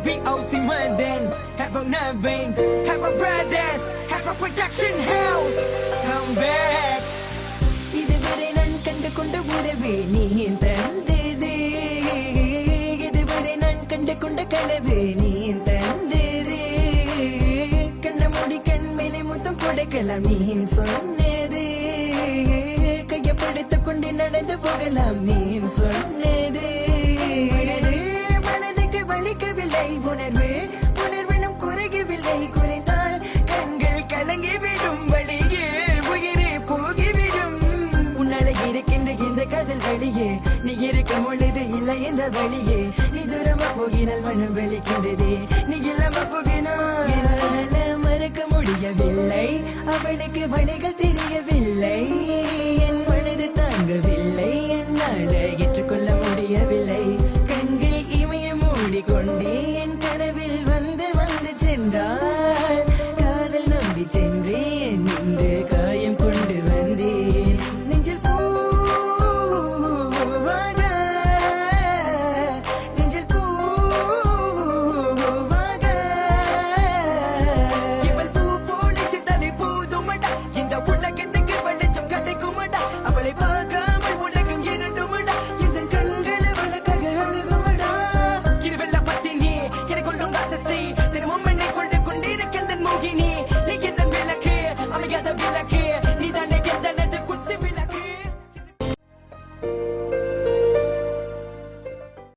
VOC London, have a Navin, have a brothers, have a production house. Come back. இதுவரை நான் கண்டு கொண்ட உறவே நீ தந்ததே, இதுவரை நான் கண்டு கொண்ட கனவே நீ தந்ததே, கண்ண மூடி கண் மேலே முத்தம் கொடுக்கலாம் நீ சொன்னதே, கையப்படுத்திக் கொண்டு நடந்து போகலாம் நீ சொன்னதே, மனதுக்கு வலிக்கவில்லை உணர்வு, உணர்வினும் குறையவில்லை, குறைந்தால் கண்கள் கலங்கிவிடும், வழியே உயிரே போகிவிடும், உன்னால இருக்கின்ற இந்த காதல் வழியே, நீ இருக்கும் பொழுது இல்லை இந்த வழியே, நீ தூரமா போகினால் மனம் வலிக்கின்றதே, நீ இல்லாம போகினால் என்னால மறக்க முடியவில்லை, அவளுக்கு வழிகள் தெரியவில்லை, என் மனது தாங்கவில்லை, என்னால ஏற்றுக்கொள்ள முடியவில்லை, கண்கள் இமைய மூடிக்கொண்டே என் கனவில் வந்து வந்து சென்றாள், காதல் நம்பி சென்றேன் இன்று காயம் கொண்டு வந்தேன், நெஞ்சில் பூவாக, நெஞ்சில் பூவாக, இவள் பூ போல சித்தலை பூதுமடா, இந்த உலகத்துக்கு வெளிச்சம் கிடைக்குமடா, அவளை பார்க்காமல் உலகம் இரண்டுமடா, இந்த கண்கள் அவளுக்காக அழுகுமடா, இருவெல்ல பத்தினி என்னை கொண்டும் ராட்சசி, தினமும் என்னை கொண்டு கொண்டிருக்கின்ற மோகினி,